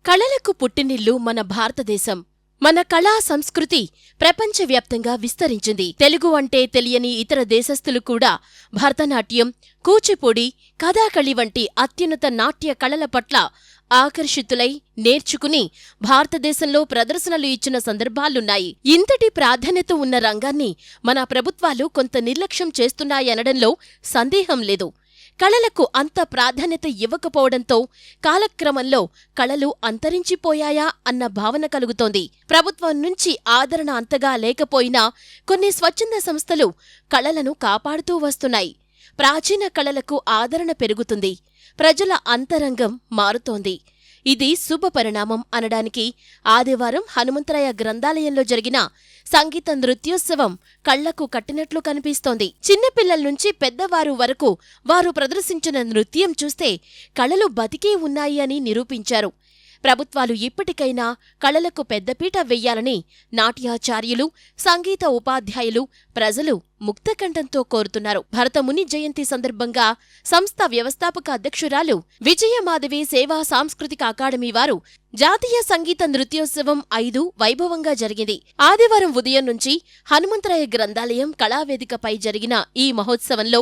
కళలకు పుట్టినిల్లు మన భారతదేశం. మన కళా సంస్కృతి ప్రపంచవ్యాప్తంగా విస్తరించింది. తెలుగు అంటే తెలియని ఇతర దేశస్థులు కూడా భరతనాట్యం, కూచిపూడి, కథాకళి వంటి అత్యున్నత నాట్య కళల పట్ల ఆకర్షితులై నేర్చుకుని భారతదేశంలో ప్రదర్శనలు ఇచ్చిన సందర్భాలున్నాయి. ఇంతటి ప్రాధాన్యత ఉన్న రంగాన్ని మన ప్రభుత్వాలు కొంత నిర్లక్ష్యం చేస్తున్నాయనడంలో సందేహం లేదు. కళలకు అంత ప్రాధాన్యత ఇవ్వకపోవడంతో కాలక్రమంలో కళలు అంతరించిపోయాయా అన్న భావన కలుగుతోంది. ప్రభుత్వం నుంచి ఆదరణ అంతగా లేకపోయినా కొన్ని స్వచ్ఛంద సంస్థలు కళలను కాపాడుతూ వస్తున్నాయి. ప్రాచీన కళలకు ఆదరణ పెరుగుతుంది. ప్రజల అంతరంగం మారుతోంది. ఇది శుభపరిణామం అనడానికి ఆదివారం హనుమంతరాయ గ్రంథాలయంలో జరిగిన సంగీత నృత్యోత్సవం కళ్లకు కట్టినట్లు కనిపిస్తోంది. చిన్నపిల్లల నుంచి పెద్దవారు వరకు వారు ప్రదర్శించిన నృత్యం చూస్తే కళలు బతికే ఉన్నాయి అని నిరూపించారు. ప్రభుత్వాలు ఇప్పటికైనా కళలకు పెద్దపీట వెయ్యాలని నాట్యాచార్యులు, సంగీత ఉపాధ్యాయులు, ప్రజలు ముక్తకంఠంతో కోరుతున్నారు. భరతముని జయంతి సందర్భంగా సంస్థ వ్యవస్థాపక అధ్యక్షురాలు విజయమాధవి సేవా సాంస్కృతిక అకాడమీ వారు జాతీయ సంగీత నృత్యోత్సవం 5 వైభవంగా జరిగింది. ఆదివారం ఉదయం నుంచి హనుమంతరాయ గ్రంథాలయం కళావేదికపై జరిగిన ఈ మహోత్సవంలో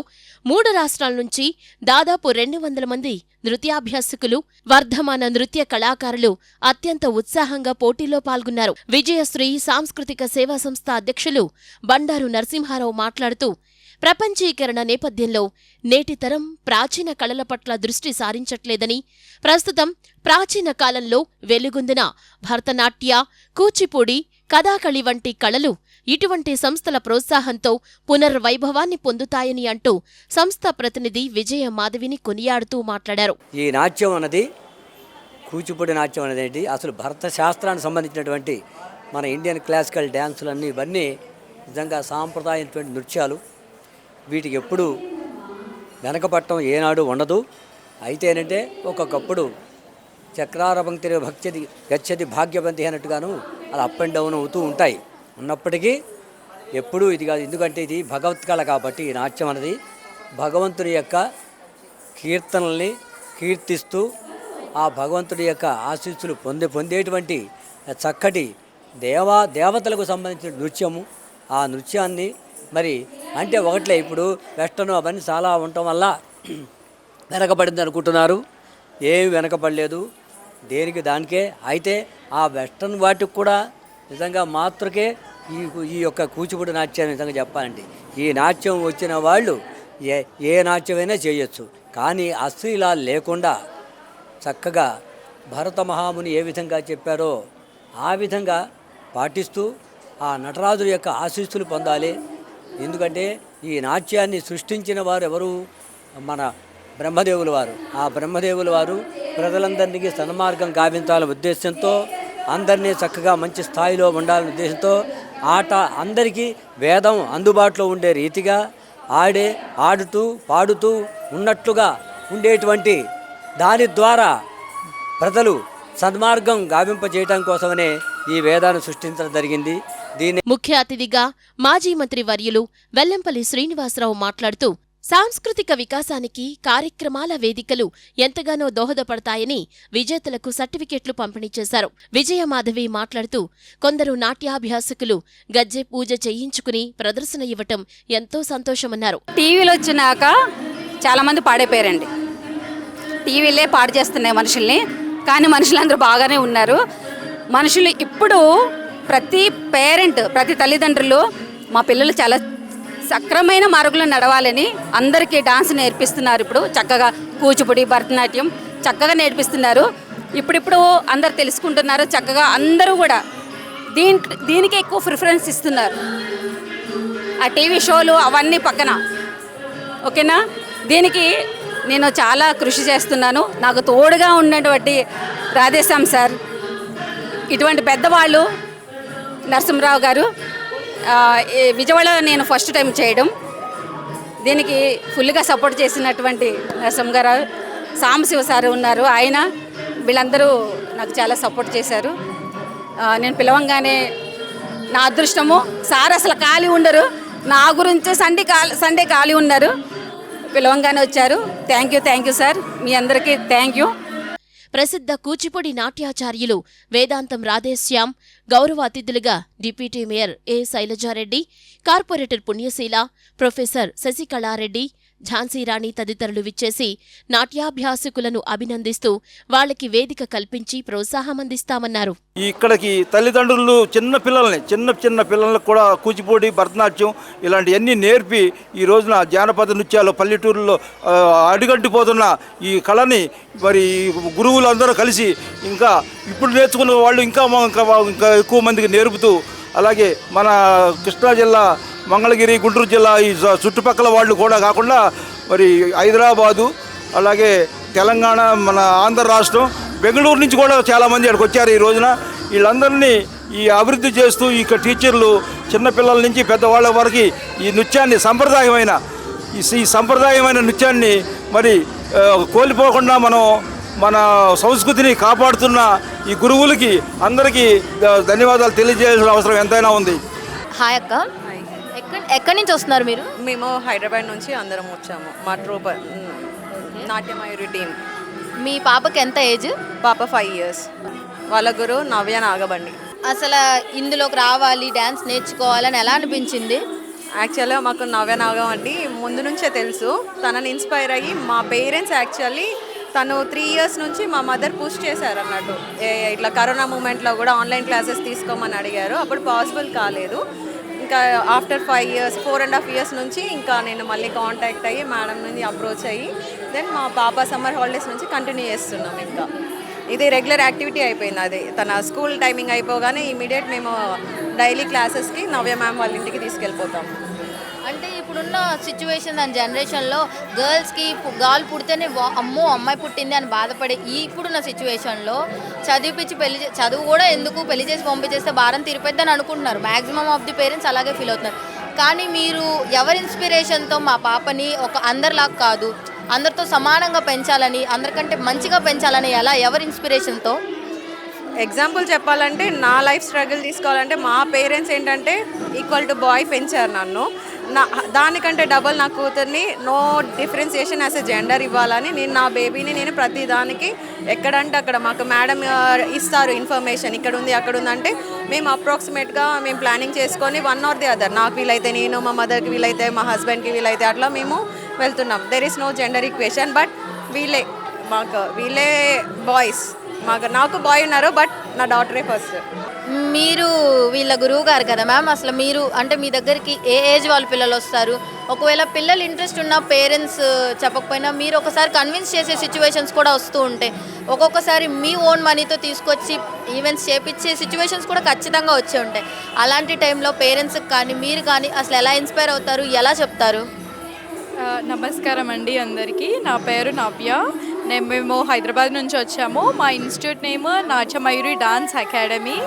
3 రాష్ట్రాల నుంచి దాదాపు 200 మంది నృత్యాభ్యాసకులు, వర్ధమాన నృత్య కళాకారులు అత్యంత ఉత్సాహంగా పోటీలో పాల్గొన్నారు. విజయశ్రీ సాంస్కృతిక సేవా సంస్థ అధ్యక్షులు బండారు నరసింహారావు మాట్లాడుతూ, ప్రపంచీకరణ నేపథ్యంలో నేటి తరం ప్రాచీన కళల పట్ల దృష్టి సారించట్లేదని, ప్రస్తుతం ప్రాచీన కాలంలో వెలుగొందిన భరతనాట్య, కూచిపూడి, కథాకళి వంటి కళలు ఇటువంటి సంస్థల ప్రోత్సాహంతో పునర్వైభవాన్ని పొందుతాయని అంటూ సంస్థ ప్రతినిధి విజయ మాధవిని కొనియాడుతూ మాట్లాడారు. ఈ నాట్యం అన్నది, కూచిపూడి నాట్యం అనేది అసలు భరత శాస్త్రానికి సంబంధించినటువంటి మన ఇండియన్ క్లాసికల్ డ్యాన్సులన్నీ ఇవన్నీ నిజంగా సాంప్రదాయమైనటువంటి నృత్యాలు. వీటికి ఎప్పుడు వెనకపట్టం ఏనాడు ఉండదు. అయితే ఏంటంటే ఒక్కొక్కప్పుడు చక్రారపంక్తి భక్తి గచ్చతి భాగ్యవంతి అన్నట్టుగాను అలా అప్ అండ్ డౌన్ అవుతూ ఉంటాయి. ఉన్నప్పటికీ ఎప్పుడూ ఇది కాదు. ఎందుకంటే ఇది భగవత్కళ కాబట్టి ఈ నాట్యం అనేది భగవంతుడి యొక్క కీర్తనల్ని కీర్తిస్తూ ఆ భగవంతుడి యొక్క ఆశీస్సులు పొందేటువంటి చక్కటి దేవతలకు సంబంధించిన నృత్యము. ఆ నృత్యాన్ని మరి అంటే ఒకట్లే ఇప్పుడు వెస్టర్న్ అవన్నీ చాలా ఉండటం వల్ల వెనకబడింది అనుకుంటున్నారు. ఏమి వెనకబడలేదు, దేనికి దానికే. అయితే ఆ వెస్టర్న్ వాటికి కూడా నిజంగా మాత్రకే ఈ యొక్క కూచిపూడి నాట్యాన్ని నిజంగా చెప్పాలండి. ఈ నాట్యం వచ్చిన వాళ్ళు ఏ నాట్యమైనా చేయొచ్చు. కానీ అశ్లీలా లేకుండా చక్కగా భరత మహాముని ఏ విధంగా చెప్పారో ఆ విధంగా పాటిస్తూ ఆ నటరాజుల యొక్క ఆశీస్సులు పొందాలి. ఎందుకంటే ఈ నాట్యాన్ని సృష్టించిన వారు ఎవరు? మన బ్రహ్మదేవుల వారు. ఆ బ్రహ్మదేవుల వారు ప్రజలందరికీ సన్మార్గం గావించాలనే ఉద్దేశంతో, అందరినీ చక్కగా మంచి స్థాయిలో ఉండాలనే ఉద్దేశంతో ఆట అందరికీ వేదం అందుబాటులో ఉండే రీతిగా ఆడుతూ పాడుతూ ఉన్నట్లుగా ఉండేటువంటి దాని ద్వారా ప్రజలు సన్మార్గం గావింపజేయటం కోసమనే ఈ వేదాన్ని సృష్టించడం జరిగింది. ముఖ్య అతిథిగా మాజీ మంత్రి వర్యులు వెల్లంపల్లి శ్రీనివాసరావు మాట్లాడుతూ, సాంస్కృతిక వికాసానికి కార్యక్రమాల వేదికలు ఎంతగానో దోహదపడతాయని విజేతలకు సర్టిఫికెట్లు పంపిణీ చేశారు. విజయమాధవి మాట్లాడుతూ, కొందరు నాట్యాభ్యాసకులు గజ్జె పూజ చేయించుకుని ప్రదర్శన ఇవ్వటం ఎంతో సంతోషమన్నారు. టీవీలో వచ్చినాక చాలామంది పాడైపోయారండి. టీవీలే పాడు చేస్తున్నాయి మనుషుల్ని. కానీ మనుషులందరూ బాగానే ఉన్నారు. మనుషులు ఇప్పుడు ప్రతి పేరెంట్, ప్రతి తల్లిదండ్రులు మా పిల్లలు చాలా సక్రమైన మార్గంలో నడవాలని అందరికీ డాన్స్ నేర్పిస్తున్నారు. ఇప్పుడు చక్కగా కూచిపూడి, భరతనాట్యం చక్కగా నేర్పిస్తున్నారు. ఇప్పుడిప్పుడు అందరు తెలుసుకుంటున్నారు. చక్కగా అందరూ కూడా దీనికి ఎక్కువ ప్రిఫరెన్స్ ఇస్తున్నారు. ఆ టీవీ షోలు అవన్నీ పక్కన, ఓకేనా? దీనికి నేను చాలా కృషి చేస్తున్నాను. నాకు తోడుగా ఉన్నటువంటి రాధేశ్యామ్ సార్, ఇటువంటి పెద్దవాళ్ళు, నరసింహరావు గారు, విజయవాడలో నేను ఫస్ట్ టైం చేయడం, దీనికి ఫుల్గా సపోర్ట్ చేసినటువంటి నరసింహ గారు, సాంబశివ సార్ ఉన్నారు, ఆయన వీళ్ళందరూ నాకు చాలా సపోర్ట్ చేశారు. నేను పిలవంగానే నా అదృష్టము. సార్ అసలు ఖాళీ ఉండరు, నా గురించి సండే ఖాళీ ఉన్నారు, పిలవంగానే వచ్చారు. థ్యాంక్ యూ సార్, మీ అందరికీ థ్యాంక్ యూ. ప్రసిద్ధ కూచిపూడి నాట్యాచార్యులు వేదాంతం రాధేశ్యామ్, గౌరవ అతిథులుగా డిప్యూటీ మేయర్ ఏ శైలజారెడ్డి, కార్పొరేటర్ పుణ్యశీల, ప్రొఫెసర్ శశికళారెడ్డి, ఝాన్సీరాణి తదితరులు విచ్చేసి నాట్యాభ్యాసకులను అభినందిస్తూ వాళ్లకి వేదిక కల్పించి ప్రోత్సాహమందిస్తామన్నారు. ఇక్కడికి తల్లిదండ్రులు చిన్న పిల్లలకు కూడా కూచిపూడి, భరతనాట్యం ఇలాంటివన్నీ నేర్పి ఈ రోజున జానపద నృత్యాలు పల్లెటూరులో అడుగంటిపోతున్న ఈ కళని మరి గురువులందరూ కలిసి ఇంకా ఇప్పుడు నేర్చుకున్న వాళ్ళు ఇంకా ఎక్కువ మందికి నేర్పుతూ, అలాగే మన కృష్ణా జిల్లా, మంగళగిరి, గుంటూరు జిల్లా ఈ చుట్టుపక్కల వాళ్ళు కూడా కాకుండా మరి హైదరాబాదు, అలాగే తెలంగాణ, మన ఆంధ్ర రాష్ట్రం, బెంగళూరు నుంచి కూడా చాలామంది ఇక్కడికి వచ్చారు. ఈ రోజున వీళ్ళందరినీ ఈ అభివృద్ధి చేస్తూ ఇక టీచర్లు చిన్నపిల్లల నుంచి పెద్దవాళ్ళ వరకు ఈ నృత్యాన్ని సంప్రదాయమైన నృత్యాన్ని మరి కోల్పోకుండా మనం మన సంస్కృతిని కాపాడుతున్న ఈ గురువులకి అందరికీ ధన్యవాదాలు తెలియజేయాల్సిన అవసరం ఎంతైనా ఉంది. హాయ్ అక్క, ఎక్కడి నుంచి వస్తున్నారు మీరు? మేము హైదరాబాద్ నుంచి అందరం వచ్చాము. మా ట్రూప్ నాట్యమయూరి టీం. మీ పాపకి ఎంత ఏజ్? పాప 5 years. వాళ్ళ గురువు నవ్య నాగబండి. అసలు ఇందులోకి రావాలి, డ్యాన్స్ నేర్చుకోవాలని ఎలా అనిపించింది? యాక్చువల్గా మాకు నవ్య నాగబండి ముందు నుంచే తెలుసు. తనని ఇన్స్పైర్ అయ్యి మా పేరెంట్స్ యాక్చువల్లీ తను 3 years నుంచి మా మదర్ పుష్ చేశారు అన్నట్టు. ఇట్లా కరోనా మూమెంట్లో కూడా ఆన్లైన్ క్లాసెస్ తీసుకోమని అడిగారు. అప్పుడు పాసిబుల్ కాలేదు. ఇంకా ఆఫ్టర్ 4.5 years నుంచి ఇంకా నేను మళ్ళీ కాంటాక్ట్ అయ్యి మేడం నుంచి అప్రోచ్ అయ్యి దెన్ మా పాప సమ్మర్ హాలిడేస్ నుంచి కంటిన్యూ చేస్తున్నాం. ఇంకా ఇది రెగ్యులర్ యాక్టివిటీ అయిపోయింది. అది తన స్కూల్ టైమింగ్ అయిపోగానే ఇమీడియట్ మేము డైలీ క్లాసెస్కి నవ్య మ్యామ్ వాళ్ళ ఇంటికి తీసుకెళ్ళిపోతాం. అంటే ఇప్పుడున్న సిచ్యువేషన్ అండ్ జనరేషన్లో గర్ల్స్కి గాల్ పుడితేనే అమ్మో అమ్మాయి పుట్టింది అని బాధపడే ఇప్పుడున్న సిచ్యువేషన్లో చదువు కూడా ఎందుకు పెళ్లి చేసి పంపించేస్తే భారం తీరిపోద్దని అనుకుంటున్నారు. మ్యాక్సిమం ఆఫ్ ది పేరెంట్స్ అలాగే ఫీల్ అవుతున్నారు. కానీ మీరు ఎవరి ఇన్స్పిరేషన్తో మా పాపని ఒక అందరిలాగా కాదు, అందరితో సమానంగా పెంచాలని, అందరికంటే మంచిగా పెంచాలని ఎవరి ఇన్స్పిరేషన్తో? ఎగ్జాంపుల్ చెప్పాలంటే నా లైఫ్ స్ట్రగుల్ తీసుకోవాలంటే మా పేరెంట్స్ ఏంటంటే ఈక్వల్ టు బాయ్ పెంచారు నన్ను. దానికంటే డబల్ నా కూతుర్ని no differentiation as a gender ఇవ్వాలని నా బేబీని నేను ప్రతి దానికి ఎక్కడంటే అక్కడ మాకు మేడం ఇస్తారు ఇన్ఫర్మేషన్, ఇక్కడ ఉంది అక్కడ ఉంది అంటే మేము అప్రాక్సిమేట్గా మేము ప్లానింగ్ చేసుకొని వన్ ఆర్ ది అదర్, నాకు వీలైతే నేను, మా మదర్కి వీలైతే, మా హస్బెండ్కి వీలైతే అట్లా మేము వెళ్తున్నాం. There is no gender equation. But వీళ్ళే బాయ్స్. నాకు బాయ్ ఉన్నారు, బట్ నా డాటరే ఫస్ట్. మీరు వీళ్ళ గురువు గారు కదా మ్యామ్, అసలు మీరు అంటే మీ దగ్గరికి ఏ ఏజ్ వాళ్ళ పిల్లలు వస్తారు? ఒకవేళ పిల్లలు ఇంట్రెస్ట్ ఉన్న పేరెంట్స్ చెప్పకపోయినా మీరు ఒకసారి కన్విన్స్ చేసే సిచ్యువేషన్స్ కూడా వస్తూ ఉంటాయి. ఒక్కొక్కసారి మీ ఓన్ మనీతో తీసుకొచ్చి ఈవెంట్స్ చేపించే సిచ్యువేషన్స్ కూడా ఖచ్చితంగా వచ్చి ఉంటాయి. అలాంటి టైంలో పేరెంట్స్కి కానీ మీరు కానీ అసలు ఎలా ఇన్స్పైర్ అవుతారు, ఎలా చెప్తారు? నమస్కారం అండి అందరికీ. నా పేరు నవ్య. మేము హైదరాబాద్ నుంచి వచ్చాము. మా ఇన్స్టిట్యూట్ నేమ్ నాట్యమయూరి డాన్స్ అకాడమీ.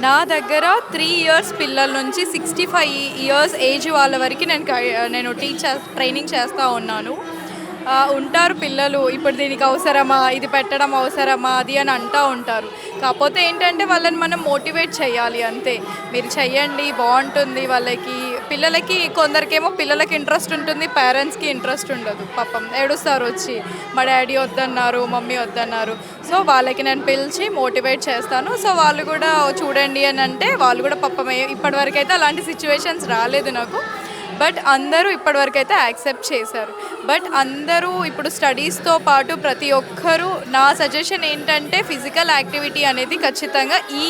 నా దగ్గర 3 years పిల్లల నుంచి 65 years ఏజ్ వాళ్ళ వరకు నేను ట్రైనింగ్ చేస్తూ ఉన్నాను. ఉంటారు పిల్లలు, ఇప్పుడు దీనికి అవసరమా, ఇది పెట్టడం అవసరమా, అది అని అంటూ ఉంటారు. కాకపోతే ఏంటంటే వాళ్ళని మనం మోటివేట్ చేయాలి అంతే. మీరు చెయ్యండి, బాగుంటుంది. పిల్లలకి కొందరికేమో పిల్లలకి ఇంట్రెస్ట్ ఉంటుంది, పేరెంట్స్కి ఇంట్రెస్ట్ ఉండదు. పాపం ఏడుస్తారు వచ్చి, మా డాడీ వద్దన్నారు, మమ్మీ వద్దన్నారు. సో వాళ్ళకి నేను పిలిచి మోటివేట్ చేస్తాను. సో వాళ్ళు కూడా చూడండి అని అంటే వాళ్ళు కూడా పాపం ఇప్పటివరకు అయితే అలాంటి సిచ్యువేషన్స్ రాలేదు నాకు. బట్ అందరూ ఇప్పటివరకు అయితే యాక్సెప్ట్ చేశారు. బట్ అందరూ ఇప్పుడు స్టడీస్తో పాటు ప్రతి ఒక్కరూ నా సజెషన్ ఏంటంటే ఫిజికల్ యాక్టివిటీ అనేది ఖచ్చితంగా ఈ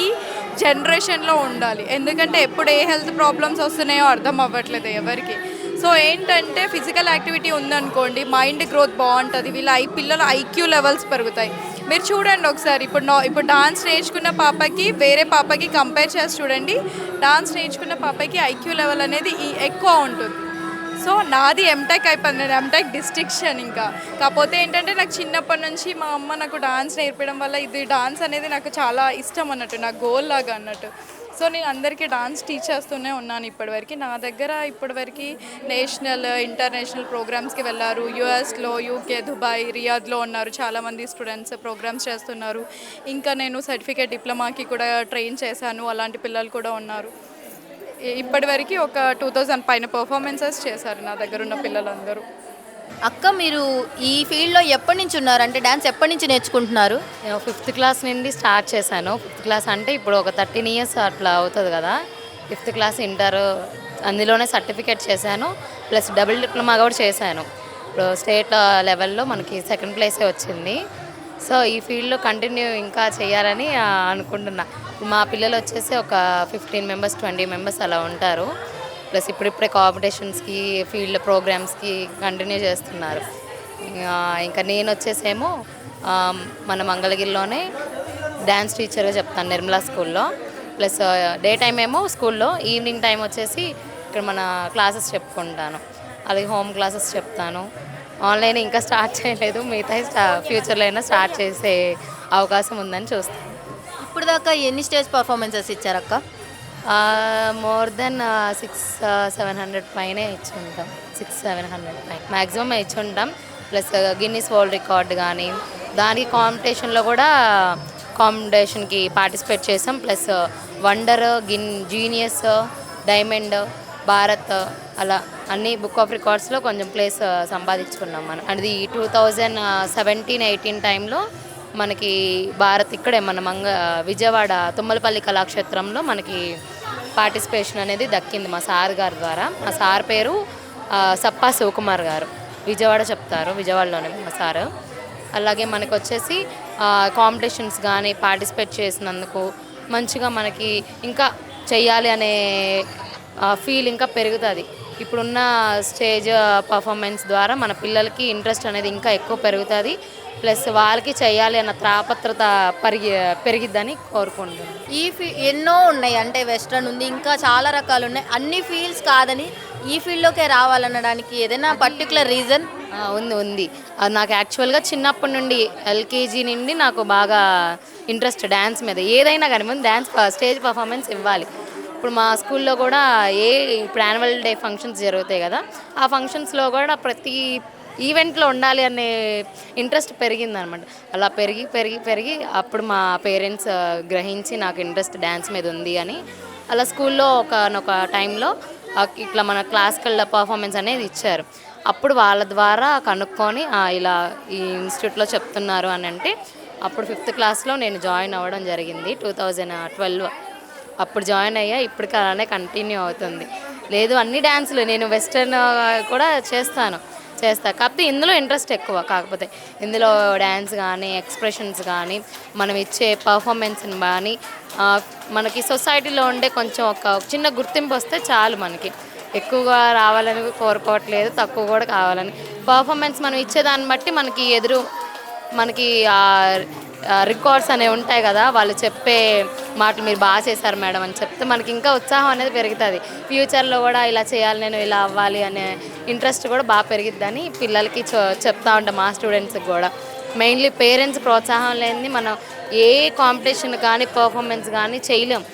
జనరేషన్లో ఉండాలి. ఎందుకంటే ఎప్పుడు ఏ హెల్త్ ప్రాబ్లమ్స్ వస్తున్నాయో అర్థం అవ్వట్లేదు ఎవరికి. సో ఏంటంటే ఫిజికల్ యాక్టివిటీ ఉందనుకోండి, మైండ్ గ్రోత్ బాగుంటుంది, పిల్లల ఐక్యూ లెవెల్స్ పెరుగుతాయి. మీరు చూడండి ఒకసారి, ఇప్పుడు డాన్స్ నేర్చుకున్న పాపకి వేరే పాపకి కంపేర్ చేసి చూడండి. డాన్స్ నేర్చుకున్న పాపకి ఐక్యూ లెవెల్ అనేది ఎక్కువ ఉంటుంది. సో నాది ఎంటెక్ అయిపోయింది, నేను ఎంటెక్ డిస్టింక్షన్. ఇంకా కాకపోతే ఏంటంటే నాకు చిన్నప్పటి నుంచి మా అమ్మ నాకు డాన్స్ నేర్పడం వల్ల ఇది డాన్స్ అనేది నాకు చాలా ఇష్టం అన్నట్టు, నా గోల్ లాగా అన్నట్టు. సో నేను అందరికీ డాన్స్ టీచ్ చేస్తూనే ఉన్నాను ఇప్పటివరకు. నా దగ్గర ఇప్పటివరకు నేషనల్ ఇంటర్నేషనల్ ప్రోగ్రామ్స్కి వెళ్ళారు. యూఎస్లో, యూకే, దుబాయ్, రియాద్లో ఉన్నారు చాలామంది స్టూడెంట్స్, ప్రోగ్రామ్స్ చేస్తున్నారు. ఇంకా నేను సర్టిఫికేట్ డిప్లొమాకి కూడా ట్రైన్ చేశాను, అలాంటి పిల్లలు కూడా ఉన్నారు. ఇప్పటివరకు ఒక 2000 పైన పర్ఫార్మెన్సెస్ చేశారు నా దగ్గర ఉన్న పిల్లలందరూ. అక్క మీరు ఈ ఫీల్డ్లో ఎప్పటి నుంచి ఉన్నారు, అంటే డ్యాన్స్ ఎప్పటి నుంచి నేర్చుకుంటున్నారు? నేను 5th క్లాస్ నుండి స్టార్ట్ చేశాను. 5th క్లాస్ అంటే ఇప్పుడు ఒక 13 ఇయర్స్ అట్లా అవుతుంది కదా. 5th క్లాస్ ఇంటర్ అందులోనే సర్టిఫికేట్ చేశాను, ప్లస్ డబుల్ డిప్లొమా కూడా చేశాను. ఇప్పుడు స్టేట్ లెవెల్లో మనకి 2nd ప్లేసే వచ్చింది. సో ఈ ఫీల్డ్లో కంటిన్యూ ఇంకా చేయాలని అనుకుంటున్నా. మా పిల్లలు వచ్చేసి ఒక 15 మెంబర్స్ 20 మెంబర్స్ అలా ఉంటారు. ప్లస్ ఇప్పుడిప్పుడే కాంపిటీషన్స్కి ఫీల్డ్ ప్రోగ్రామ్స్కి కంటిన్యూ చేస్తున్నారు. ఇంకా నేను వచ్చేసేమో మన మంగళగిరిలోనే డ్యాన్స్ టీచర్గా చెప్తాను నిర్మలా స్కూల్లో. ప్లస్ డే టైం ఏమో స్కూల్లో, ఈవినింగ్ టైం వచ్చేసి ఇక్కడ మన క్లాసెస్ చెప్పుకుంటాను. అలాగే హోమ్ క్లాసెస్ చెప్తాను. ఆన్లైన్ ఇంకా స్టార్ట్ చేయలేదు, మిగతా ఫ్యూచర్లో అయినా స్టార్ట్ చేసే అవకాశం ఉందని చూస్తాను. ఇప్పుడు దాకా ఎన్ని స్టేజ్ పర్ఫార్మెన్సెస్ ఇచ్చారక్క? మోర్ దెన్ 600-700 పైనే ఇచ్చి ఉంటాం. 600-700 పైన మ్యాక్సిమం ఇచ్చి ఉంటాం. ప్లస్ గిన్నిస్ వరల్డ్ రికార్డ్ కానీ దానికి కాంపిటీషన్లో కూడా కాంపిటీషన్కి పార్టిసిపేట్ చేసాం. Plus wonder, genius, diamond, Bharat అలా అన్ని బుక్ ఆఫ్ రికార్డ్స్లో కొంచెం ప్లేస్ సంపాదించుకున్నాం మనం. అది 2017-18 టైంలో మనకి భారత్ ఇక్కడే మన విజయవాడ తుమ్మలపల్లి కళాక్షేత్రంలో మనకి పార్టిసిపేషన్ అనేది దక్కింది మా సార్ గారి ద్వారా. మా సార్ పేరు సప్పా శివకుమార్ గారు, విజయవాడ చెప్తారు, విజయవాడలోనే మా సారు. అలాగే మనకు వచ్చేసి కాంపిటీషన్స్ కానీ పార్టిసిపేట్ చేసినందుకు మంచిగా మనకి ఇంకా చెయ్యాలి అనే ఫీల్ ఇంకా పెరుగుతుంది. ఇప్పుడున్న స్టేజ్ పర్ఫార్మెన్స్ ద్వారా మన పిల్లలకి ఇంట్రెస్ట్ అనేది ఇంకా ఎక్కువ పెరుగుతుంది. ప్లస్ వాళ్ళకి చేయాలి అన్న తాపత్రత పెరిగిద్దని కోరుకుంటున్నాను. ఎన్నో ఉన్నాయి, అంటే వెస్ట్రన్ ఉంది, ఇంకా చాలా రకాలు ఉన్నాయి. అన్ని ఫీల్డ్స్ కాదని ఈ ఫీల్డ్లోకే రావాలనడానికి ఏదైనా పర్టికులర్ రీజన్ ఉంది. నాకు యాక్చువల్గా చిన్నప్పటి నుండి ఎల్కేజీ నుండి నాకు బాగా ఇంట్రెస్ట్ డ్యాన్స్ మీద. ఏదైనా కానీ ముందు డ్యాన్స్ స్టేజ్ పర్ఫార్మెన్స్ ఇవ్వాలి. ఇప్పుడు మా స్కూల్లో కూడా ఇప్పుడు యాన్యువల్ డే ఫంక్షన్స్ జరుగుతాయి కదా, ఆ ఫంక్షన్స్లో కూడా ప్రతి ఈవెంట్లో ఉండాలి అనే ఇంట్రెస్ట్ పెరిగిందనమాట. అలా పెరిగి అప్పుడు మా పేరెంట్స్ గ్రహించి నాకు ఇంట్రెస్ట్ డ్యాన్స్ మీద ఉంది అని అలా స్కూల్లో ఒక టైంలో ఇట్లా మన క్లాసికల్ పర్ఫార్మెన్స్ అనేది ఇచ్చారు. అప్పుడు వాళ్ళ ద్వారా కనుక్కొని ఇలా ఈ ఇన్స్టిట్యూట్లో చెప్తున్నారు అని అంటే అప్పుడు 5th క్లాస్లో నేను జాయిన్ అవ్వడం జరిగింది 2012. అప్పుడు జాయిన్ అయ్యా. ఇప్పటికి అలానే కంటిన్యూ అవుతుంది. లేదు అన్ని డ్యాన్సులు నేను వెస్టర్న్ కూడా చేస్తా. కాకపోతే ఇందులో ఇంట్రెస్ట్ ఎక్కువ. కాకపోతే ఇందులో డ్యాన్స్ కానీ ఎక్స్ప్రెషన్స్ కానీ మనం ఇచ్చే పర్ఫార్మెన్స్ని కానీ మనకి సొసైటీలో ఉండే కొంచెం ఒక చిన్న గుర్తింపు వస్తే చాలు. మనకి ఎక్కువగా రావాలని కోరుకోవట్లేదు, తక్కువ కూడా కావాలని. పర్ఫార్మెన్స్ మనం ఇచ్చేదాన్ని బట్టి మనకి రికార్డ్స్ అనేవి ఉంటాయి కదా, వాళ్ళు చెప్పే మాటలు మీరు బాగా చేశారు మేడం అని చెప్తే మనకి ఇంకా ఉత్సాహం అనేది పెరుగుతుంది. ఫ్యూచర్లో కూడా ఇలా చేయాలి, నేను ఇలా అవ్వాలి అనే ఇంట్రెస్ట్ కూడా బాగా పెరిగిద్దని పిల్లలకి చెప్తా ఉంటాం. మా స్టూడెంట్స్కి కూడా మెయిన్లీ పేరెంట్స్ ప్రోత్సాహం లేనిది మనం ఏ కాంపిటీషన్ కానీ పర్ఫార్మెన్స్ కానీ చేయలేం.